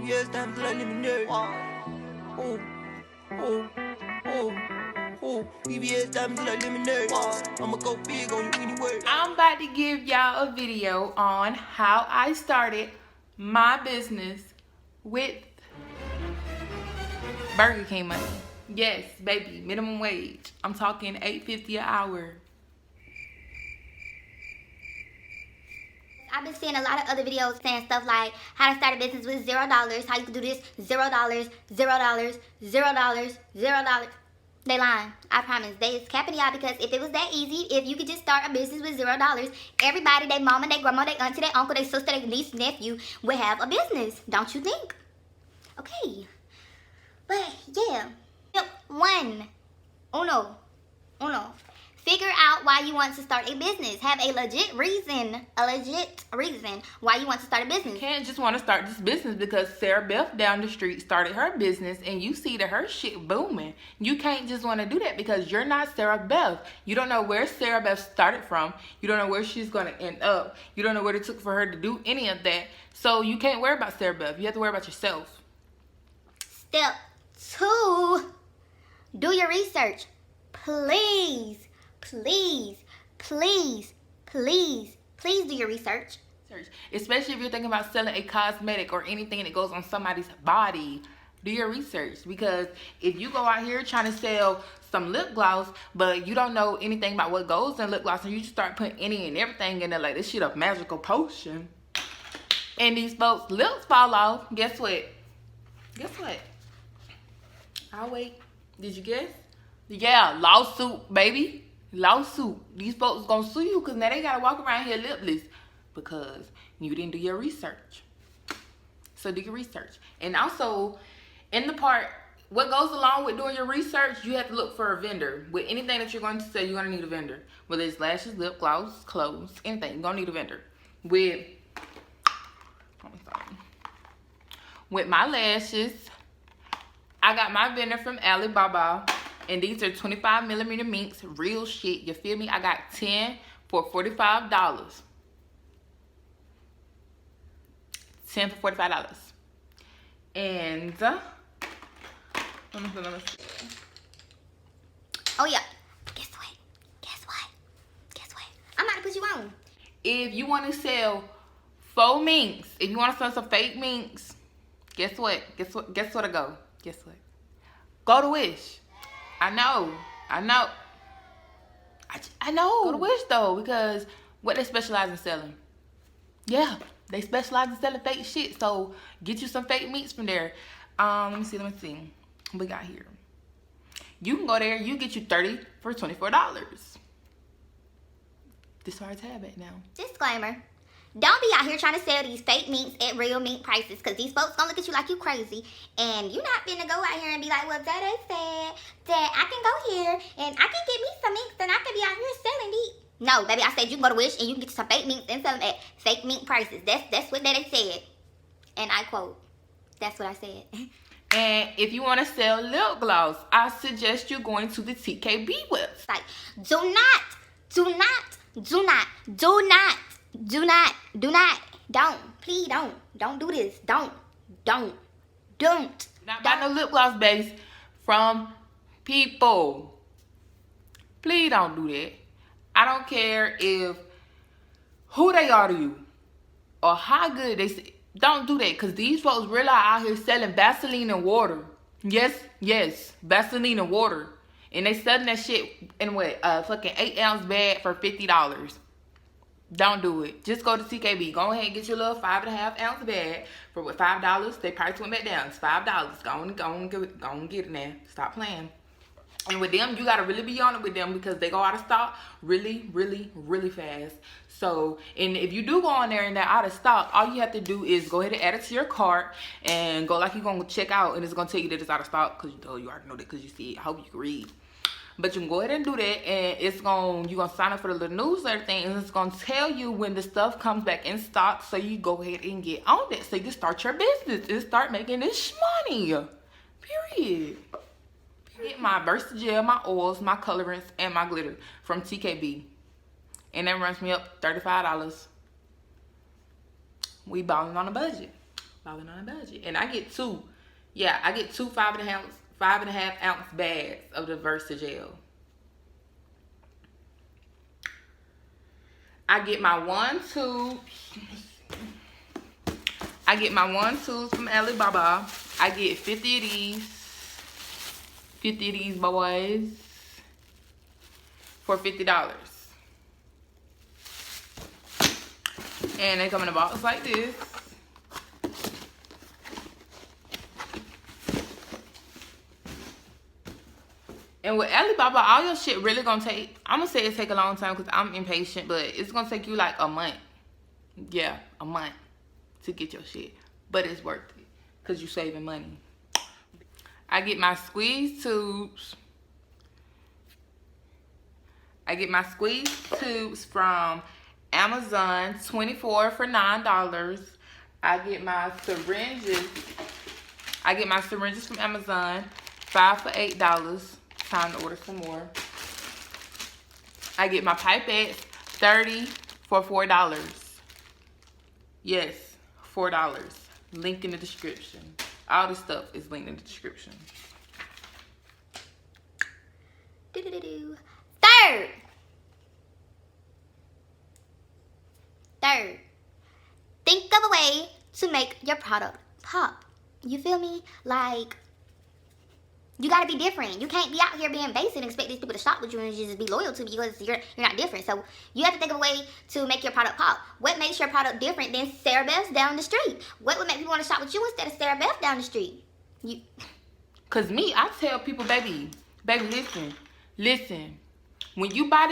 Yes, time to let me know. Oh, oh, oh, oh. PBS time to let me know. I'ma go big on you anyway. I'm about to give y'all a video on how I started my business with Burger King money. Yes, baby, minimum wage. I'm talking $8.50 an hour. I've been seeing a lot of other videos saying stuff like how to start a business with $0, how you can do this, $0, $0, $0, $0. They lying. I promise. They is capping y'all, because if it was that easy, if you could just start a business with $0, everybody, their mama, their grandma, their auntie, their uncle, their sister, their niece, nephew would have a business. Don't you think? Okay. But yeah. Uno. Figure out why you want to start a business. Have a legit reason why you want to start a business. You can't just want to start this business because Sarah Beth down the street started her business and you see that her shit booming. You can't just want to do that because you're not Sarah Beth. You don't know where Sarah Beth started from. You don't know where she's going to end up. You don't know what it took for her to do any of that. So you can't worry about Sarah Beth. You have to worry about yourself. Step 2, do your research. Please do your research. Especially if you're thinking about selling a cosmetic or anything that goes on somebody's body. Do your research, because if you go out here trying to sell some lip gloss but you don't know anything about what goes in lip gloss and you just start putting any and everything in there like this shit a magical potion and these folks' lips fall off, guess what? I'll wait. Did you guess? Yeah, lawsuit, baby. Lawsuit. These folks gonna sue you because now they gotta walk around here lipless because you didn't do your research. So do your research. And also, in the part, what goes along with doing your research, you have to look for a vendor. With anything that you're going to sell, you're gonna need a vendor. Whether it's lashes, lip gloss, clothes, anything, you're gonna need a vendor. With my lashes, I got my vendor from Alibaba. And these are 25mm minks, real shit, you feel me? I got 10 for $45. 10 for $45. And, let me see. Oh yeah, guess what? I'm about to put you on. If you want to sell faux minks, if you want to sell some fake minks, guess what I go? Guess what? Go to Wish. I know. Go to Wish though, because what they specialize in selling. Yeah, they specialize in selling fake shit. So get you some fake meats from there. Let me see. What we got here. You can go there. You get you 30 for $24. This is our tab at now. Disclaimer. Don't be out here trying to sell these fake minks at real mink prices, because these folks gonna look at you like you crazy. And you not finna go out here and be like, well, Daddy said that I can go here and I can get me some minks and I can be out here selling these. No, baby, I said you can go to Wish and you can get some fake minks and sell them at fake mink prices. That's what Daddy said. And I quote, that's what I said. And if you want to sell lip gloss, I suggest you going to the TKB website. Don't do this. Don't. Not buy no lip gloss base from people. Please don't do that. I don't care if who they are to you or how good they say. Don't do that, because these folks really are out here selling Vaseline and water. Yes, Vaseline and water. And they selling that shit in what, fucking 8-ounce bag for $50. Don't do it. Just go to TKB. Go ahead and get your little 5.5-ounce bag for what, $5. They price went back down. It's $5. Go on get it now. Stop playing. And with them, you gotta really be on it with them, because they go out of stock really fast. So, and if you do go on there and they're out of stock, all you have to do is go ahead and add it to your cart and go like you're gonna check out, and it's gonna tell you that it's out of stock, because you already know that because you see it. I hope you can read. But you can go ahead and do that, and you're gonna sign up for the little newsletter thing, and it's gonna tell you when the stuff comes back in stock, so you go ahead and get on it, so you can start your business and start making this money. Period. Get my Versagel, my oils, my colorants, and my glitter from TKB. And that runs me up $35. We balling on a budget. Falling on a budget. And I get two. Yeah, I get two 5.5 ounce bags of the Versagel. I get my one tube. I get my one tubes from Alibaba. I get 50 of these. 50 of these boys for $50. And they come in a box like this. And with Alibaba, all your shit really gonna take, I'm gonna say it take a long time because I'm impatient, but it's gonna take you like a month. Yeah, a month to get your shit. But it's worth it because you're saving money. I get my squeeze tubes. I get my squeeze tubes from Amazon, 24 for $9. I get my syringes. I get my syringes from Amazon, 5 for $8. Time to order some more. I get my pipettes, 30 for $4. Yes, $4. Link in the description. All this stuff is linked in the description. Third, think of a way to make your product pop. You feel me? Like, you gotta be different. You can't be out here being basic and expect these people to shop with you and just be loyal to you because you're not different. So you have to think of a way to make your product pop. What makes your product different than Sarah Beth's down the street? What would make people want to shop with you instead of Sarah Beth down the street? Cause me, I tell people, baby, listen. When you buy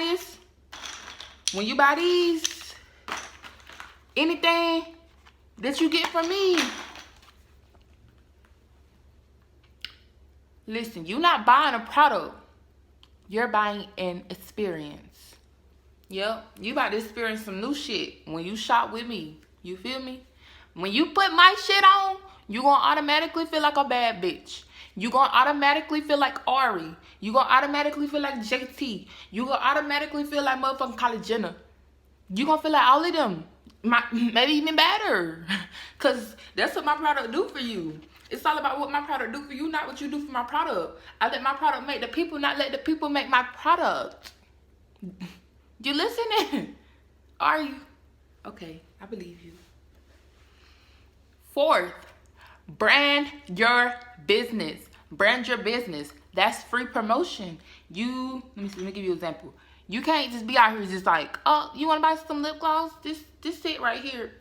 these, anything that you get from me, listen, you're not buying a product. You're buying an experience. Yep, you about to experience some new shit when you shop with me. You feel me? When you put my shit on, you gonna automatically feel like a bad bitch. You gonna automatically feel like Ari. You gonna automatically feel like JT. You gonna automatically feel like motherfucking Kylie Jenner. You gonna feel like all of them. Maybe even better. Cause that's what my product do for you. It's all about what my product do for you, not what you do for my product. I let my product make the people, not let the people make my product. You listening? Are you? Okay, I believe you. Fourth, brand your business. Brand your business. That's free promotion. Let me give you an example. You can't just be out here just like, oh, you want to buy some lip gloss? This sit right here.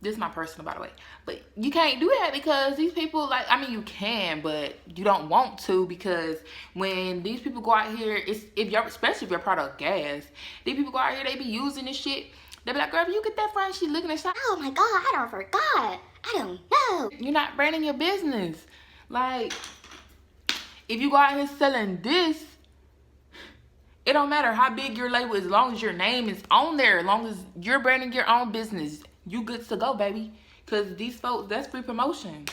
This is my personal, by the way. But you can't do that because these people, like, I mean, you can, but you don't want to because when these people go out here, especially if your product gas, these people go out here, they be using this shit. They be like, girl, if you get that front, she looking at shop. Oh my God, I don't forgot. I don't know. You're not branding your business. Like, if you go out here selling this, it don't matter how big your label is, as long as your name is on there, as long as you're branding your own business, you good to go, baby. Because these folks, that's free promotion.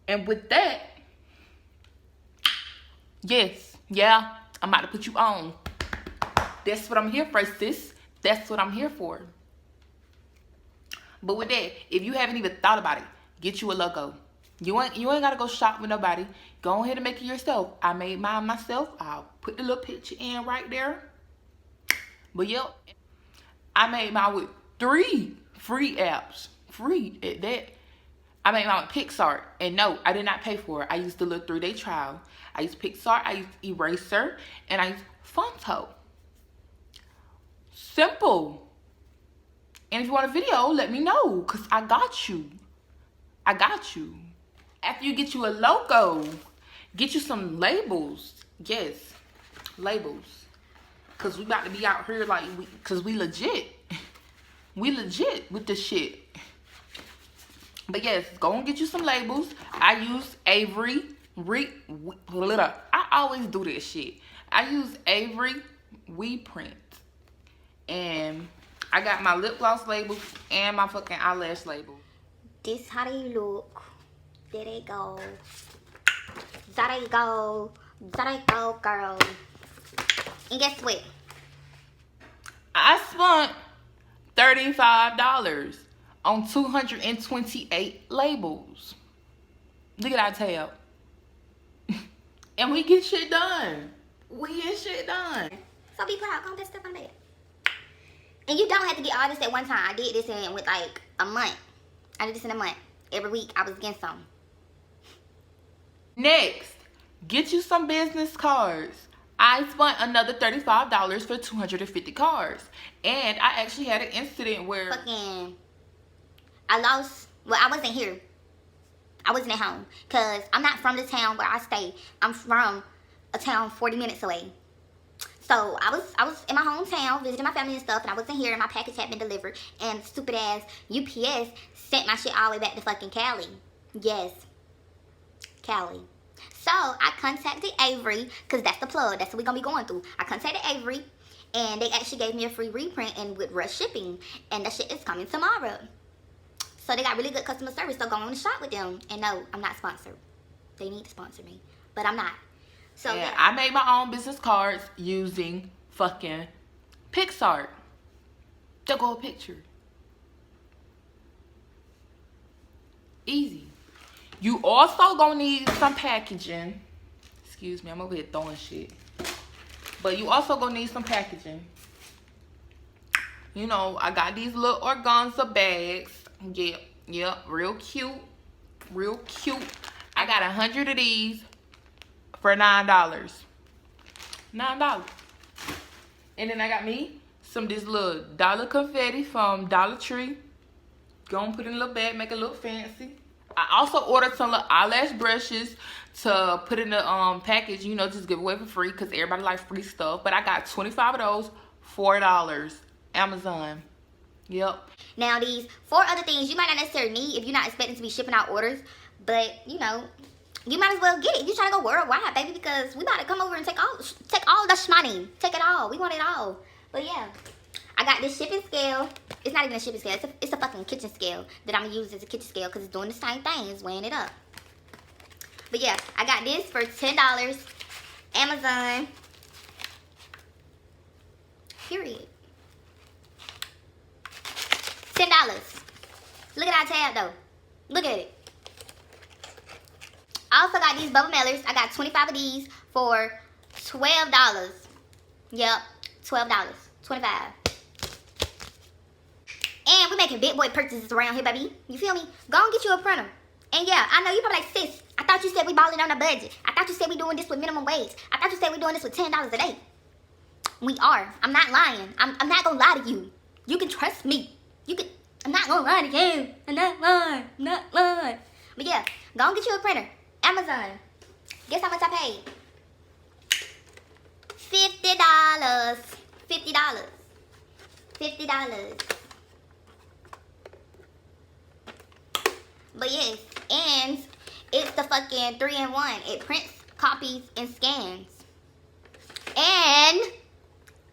And with that, yes, yeah, I'm about to put you on. That's what I'm here for, sis. That's what I'm here for. But with that, if you haven't even thought about it, get you a logo. You ain't gotta go shop with nobody. Go ahead and make it yourself. I made mine myself. I'll put the little picture in right there. But yep, I made mine with 3 free apps. Free at that. I made mine with Pixar. And no, I did not pay for it. I used the little 3-day trial. I used Pixar, I used Eraser, and I used Fonto. Simple. And if you want a video, let me know. Because I got you. I got you. After you get you a logo, get you some labels. Yes, labels. Because we about to be out here like, because we legit. We legit with this shit. But yes, go and get you some labels. I use Avery. I always do this shit. I use Avery WePrint. And I got my lip gloss label and my fucking eyelash label. This how they look. There they go. There they go. There they go, girl. And guess what? I spent $35 on 228 labels. Look at our tab. And we get shit done. We get shit done. So be proud. Go and put stuff on the bed. And you don't have to get all this at one time. I did this in with like a month. I did this in a month. Every week I was getting some. Next, get you some business cards. I spent another $35 for 250 cards. And I actually had an incident where fucking I lost, well, I wasn't here. I wasn't at home. Because I'm not from the town where I stay. I'm from a town 40 minutes away. So I was in my hometown visiting my family and stuff, and I wasn't here, and my package had been delivered, and stupid ass UPS sent my shit all the way back to fucking Cali. Yes, Cali. So I contacted Avery, because that's the plug. That's what we're going to be going through. I contacted Avery, and they actually gave me a free reprint and with rush shipping, and that shit is coming tomorrow. So they got really good customer service, so go on the shop with them. And no, I'm not sponsored. They need to sponsor me, but I'm not. So yeah, I made my own business cards using fucking PixArt. To go picture. Easy. You also gonna need some packaging. Excuse me, I'm over here throwing shit. But you also gonna need some packaging. You know, I got these little organza bags. Yep, real cute. Real cute. I got 100 of these for $9. $9. And then I got me some this little dollar confetti from Dollar Tree. Go and put in a little bag, make it look fancy. I also ordered some little eyelash brushes to put in the package, you know, just give away for free because everybody likes free stuff. But I got 25 of those, $4. Amazon. Yep. Now these 4 other things you might not necessarily need if you're not expecting to be shipping out orders, but you know, you might as well get it. You trying to go worldwide, baby, because we about to come over and take all the shmoney. Take it all. We want it all. But yeah, I got this shipping scale. It's not even a shipping scale. It's a fucking kitchen scale that I'm gonna use as a kitchen scale because it's doing the same thing. It's weighing it up. But yeah, I got this for $10. Amazon. Period. $10. Look at our tab though. Look at it. I also got these bubble mailers. I got 25 of these for $12. Yep, $12. 25. And we're making big boy purchases around here, baby. You feel me? Go and get you a printer. And yeah, I know you probably like, sis, I thought you said we balling on a budget. I thought you said we doing this with minimum wage. I thought you said we doing this with $10 a day. We are. I'm not lying. I'm not gonna lie to you. You can trust me. I'm not gonna lie to you. I'm not lying. I'm not lying. But yeah, go and get you a printer. Amazon. Guess how much I paid? $50. $50. $50. But yes, and it's the fucking 3-in-1. It prints, copies, and scans. And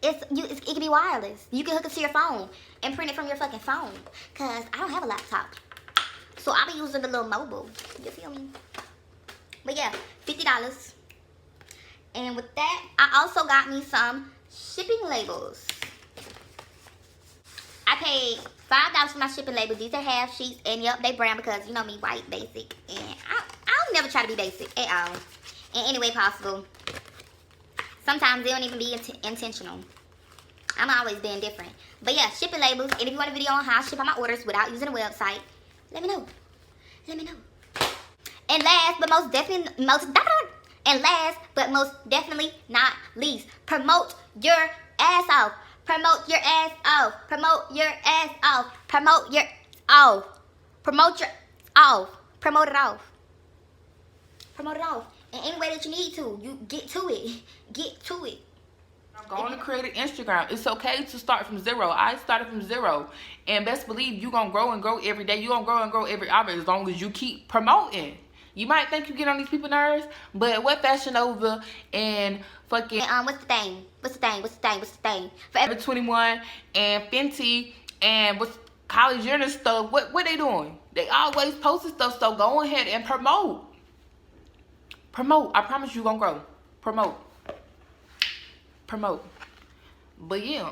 it can be wireless. You can hook it to your phone and print it from your fucking phone. Cause I don't have a laptop. So I'll be using the little mobile. You feel me? But yeah, $50. And with that, I also got me some shipping labels. I paid $5 for my shipping labels. These are half sheets, and yep, they brown because you know me, white, basic, and I'll never try to be basic at all, in any way possible. Sometimes they don't even be intentional. I'm always being different. But yeah, shipping labels. And if you want a video on how I ship out my orders without using a website, let me know. Let me know. And last but most definitely, not least, promote your ass off. Promote your ass off. Promote your ass off. Promote your off. Promote your off. Promote it off. Promote it off. In any way that you need to. You get to it. Get to it. I'm going to create an Instagram. It's okay to start from zero. I started from zero. And best believe you're going to grow and grow every day. You're going to grow and grow every hour as long as you keep promoting. You might think you get on these people's nerves, but what Fashion Nova and fucking what's the thing? Forever 21 and Fenty and what's Kylie Jenner stuff, what they doing? They always posting stuff, so go ahead and promote. Promote. I promise you gonna grow. Promote. But yeah.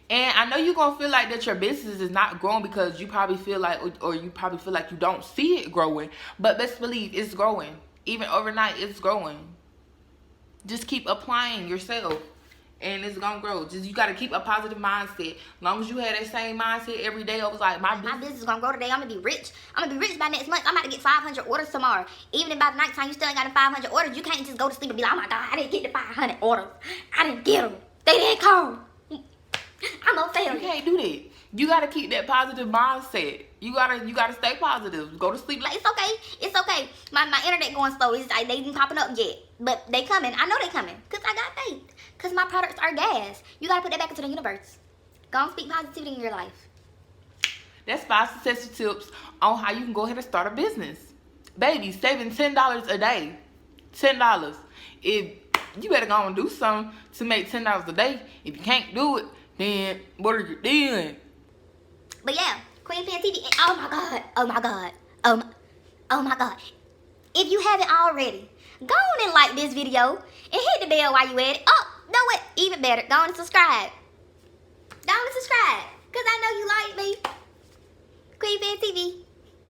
And I know you're gonna feel like that your business is not growing because you probably feel like, or you probably feel like you don't see it growing. But best believe it's growing. Even overnight, it's growing. Just keep applying yourself, and it's gonna grow. Just you gotta keep a positive mindset. As long as you have that same mindset every day, I was like, my business is gonna grow today. I'm gonna be rich. I'm gonna be rich by next month. I'm about to get 500 orders tomorrow. Even if by the nighttime you still ain't got the 500 orders, you can't just go to sleep and be like, oh my God, I didn't get the 500 orders. I didn't get them. They didn't come. I'm gonna fail. You can't do that. You gotta keep that positive mindset. You gotta stay positive. Go to sleep. Like, it's okay. It's okay. My internet going slow. It's like they ain't popping up yet, but they coming. I know they coming cause I got faith. Cause my products are gas. You gotta put that back into the universe. Go and speak positivity in your life. That's 5 successful tips on how you can go ahead and start a business. Baby, saving $10 a day. $10. If you better go and do something to make $10 a day. If you can't do it, then what are you doing? But yeah, Queen Pin TV. Oh my God. Oh my God. Oh my God. If you haven't already, go on and like this video and hit the bell while you at it. Oh, no, what? Even better. Go on and subscribe. Go on and subscribe. Because I know you like me. Queen Pin TV.